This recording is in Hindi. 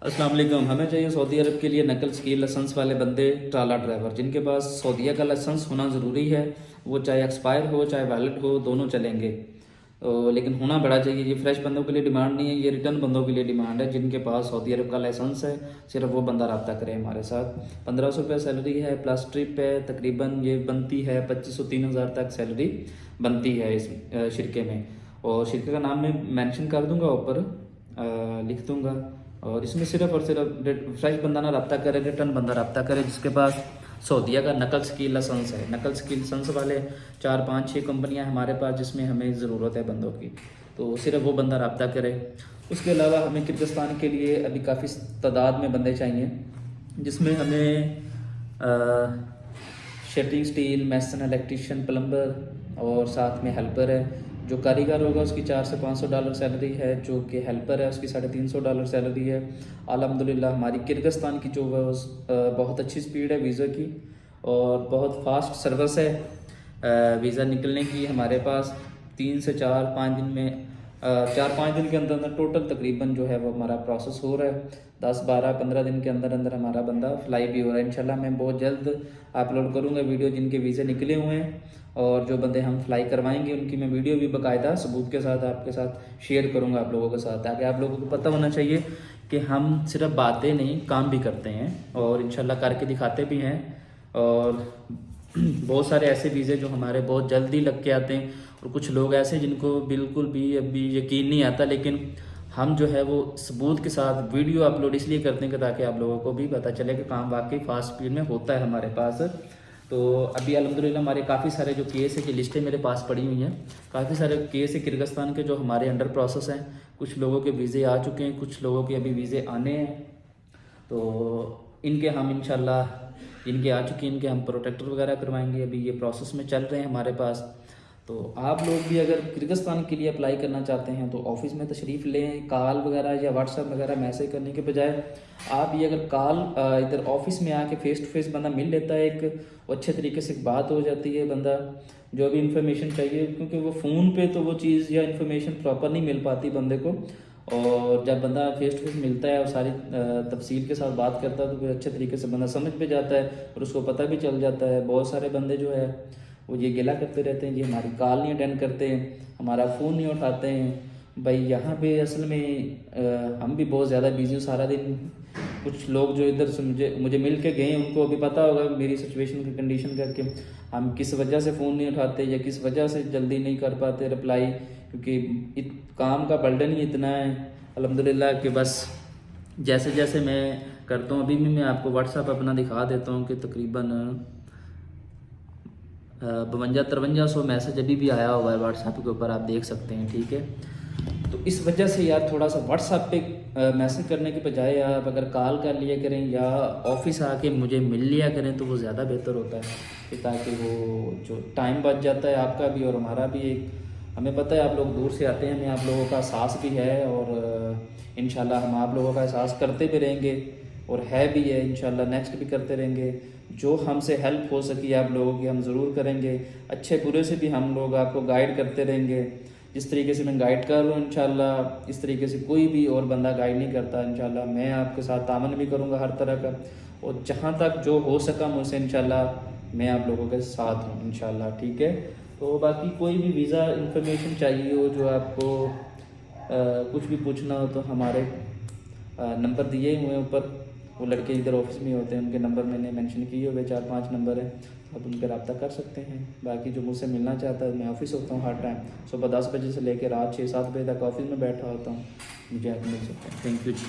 अस्सलाम वालेकुम। हमें चाहिए सऊदी अरब के लिए नकल स्किल लाइसेंस वाले बंदे, ट्राला ड्राइवर जिनके पास सऊदीया का लाइसेंस होना ज़रूरी है। वो चाहे एक्सपायर हो चाहे वैलिड हो, दोनों चलेंगे। लेकिन होना बड़ा चाहिए। ये फ्रेश बंदों के लिए डिमांड नहीं है, ये रिटर्न बंदों के लिए डिमांड है। जिनके पास सऊदी अरब का लाइसेंस है, सिर्फ वो बंदा रब्ता करे हमारे साथ। 1500 रुपये सैलरी है, प्लस ट्रिप है। तकरीबन ये बनती है 2500-3000 तक सैलरी बनती है इस शिरके में। और शिरके का नाम मैं मेंशन कर दूंगा, ऊपर लिख दूंगा। और इसमें सिर्फ और सिर्फ फ्रेश बंदा ना रब्ता करे, रिटर्न बंदा रब्ता करे जिसके पास सऊदीया का नकल स्किल लाइसेंस है। नकल स्किल लाइसेंस वाले 4-5-6 कंपनियां हमारे पास जिसमें हमें ज़रूरत है बंदों की, तो सिर्फ वो बंदा रब्ता करे। उसके अलावा हमें किर्गिस्तान के लिए अभी काफ़ी तादाद में बंदे चाहिए, जिसमें हमें शेटिंग स्टील, मैसन, इलेक्ट्रीशियन, प्लम्बर और साथ में हेल्पर है। जो कारीगर होगा उसकी $400 से $500 सैलरी है। जो कि हेल्पर है उसकी $350 सैलरी है। अल्हम्दुलिल्लाह हमारी किर्गिस्तान की जो है बहुत अच्छी स्पीड है वीज़ा की, और बहुत फास्ट सर्विस है वीज़ा निकलने की। हमारे पास 3 से 4-5 दिन में 4-5 दिन के अंदर अंदर टोटल तकरीबन जो है वो हमारा प्रोसेस हो रहा है। 10-12-15 दिन के अंदर अंदर हमारा बंदा फ्लाई भी हो रहा है। इंशाल्लाह मैं बहुत जल्द अपलोड करूँगा वीडियो जिनके वीज़े निकले हुए हैं, और जो बंदे हम फ्लाई करवाएंगे उनकी मैं वीडियो भी बाकायदा सबूत के साथ आपके साथ शेयर करूँगा आप लोगों के साथ, ताकि आप लोगों को पता होना चाहिए कि हम सिर्फ बातें नहीं काम भी करते हैं, और इंशाल्लाह करके दिखाते भी हैं। और बहुत सारे ऐसे वीज़े जो हमारे बहुत जल्दी लग के आते हैं, और कुछ लोग ऐसे जिनको बिल्कुल भी अभी यकीन नहीं आता, लेकिन हम जो है वो सबूत के साथ वीडियो अपलोड इसलिए करते हैं कि ताकि आप लोगों को भी पता चले कि काम वाकई फास्ट स्पीड में होता है हमारे पास। तो अभी अल्हम्दुलिल्लाह हमारे काफ़ी सारे जो केस है की लिस्टें मेरे पास पड़ी हुई हैं। काफ़ी सारे केस है किर्गिस्तान के जो हमारे अंडर प्रोसेस हैं। कुछ लोगों के वीज़े आ चुके हैं, कुछ लोगों के अभी वीज़े आने हैं। तो इनके हम इंशाल्लाह, इनके आ चुके हैं, इनके हम प्रोटेक्टर वगैरह करवाएंगे। अभी ये प्रोसेस में चल रहे हैं हमारे पास। तो आप लोग भी अगर किर्गिस्तान के लिए अप्लाई करना चाहते हैं तो ऑफिस में तशरीफ़ लें। कॉल वगैरह या व्हाट्सएप वगैरह मैसेज करने के बजाय आप ये अगर कॉल इधर ऑफिस में आके फेस टू फेस बंदा मिल लेता है, एक अच्छे तरीके से बात हो जाती है, बंदा जो भी इंफॉर्मेशन चाहिए, क्योंकि वो फ़ोन पे तो वो चीज़ या इन्फॉर्मेशन प्रॉपर नहीं मिल पाती बंदे को। और जब बंदा फेस टू फेस मिलता है और सारी तफसील के साथ बात करता है तो फिर अच्छे तरीके से बंदा समझ भी जाता है और उसको पता भी चल जाता है। बहुत सारे बंदे जो है वो ये गिला करते रहते हैं, ये हमारी कॉल नहीं अटेंड करते हैं, हमारा फ़ोन नहीं उठाते हैं। भाई यहाँ पे असल में हम भी बहुत ज़्यादा बिजी हूँ सारा दिन। कुछ लोग जो इधर से मुझे मिल के गए उनको अभी पता होगा मेरी सिचुएशन की कंडीशन करके हम किस वजह से फ़ोन नहीं उठाते या किस वजह से जल्दी नहीं कर पाते रिप्लाई, क्योंकि काम का बर्डन ही इतना है अल्हम्दुलिल्लाह कि बस जैसे जैसे मैं करता हूँ। अभी भी मैं आपको व्हाट्सएप अपना दिखा देता हूँ कि तकरीबन 52-5300 मैसेज अभी भी आया हुआ है व्हाट्सएप के ऊपर, आप देख सकते हैं। ठीक है, तो इस वजह से यार थोड़ा सा व्हाट्सएप पे मैसेज करने के बजाय आप अगर कॉल कर लिया करें या ऑफिस आके मुझे मिल लिया करें तो वो ज़्यादा बेहतर होता है, कि ताकि वो जो टाइम बच जाता है आपका भी और हमारा भी। एक हमें पता है आप लोग दूर से आते हैं, हमें आप लोगों का एहसास भी है, और इंशाल्लाह हम आप लोगों का एहसास करते भी रहेंगे, और है भी है इंशाल्लाह नेक्स्ट भी करते रहेंगे। जो हमसे हेल्प हो सकी आप लोगों की हम ज़रूर करेंगे। अच्छे बुरे से भी हम लोग आपको गाइड करते रहेंगे। जिस तरीके से मैं गाइड कर रहा हूँ इंशाल्लाह इस तरीके से कोई भी और बंदा गाइड नहीं करता। इंशाल्लाह मैं आपके साथ तामन भी करूँगा हर तरह का, और जहाँ तक जो हो सका मुझसे इंशाल्लाह मैं आप लोगों के साथ हूँ इंशाल्लाह। ठीक है, तो बाकी कोई भी वीज़ा इंफॉर्मेशन चाहिए हो, जो आपको कुछ भी पूछना हो, तो हमारे नंबर दिए हुए हैं ऊपर। वो लड़के इधर ऑफिस में होते हैं, उनके नंबर मैंने मेंशन किए हुए 4-5 नंबर हैं, आप उन पर रब्ता कर सकते हैं। बाकी जो मुझसे मिलना चाहता है, मैं ऑफिस होता हूँ हर टाइम, सुबह 10 बजे से लेकर रात 6-7 बजे तक ऑफिस में बैठा होता हूँ, मुझे आप मिल सकते हैं। Thank you ji.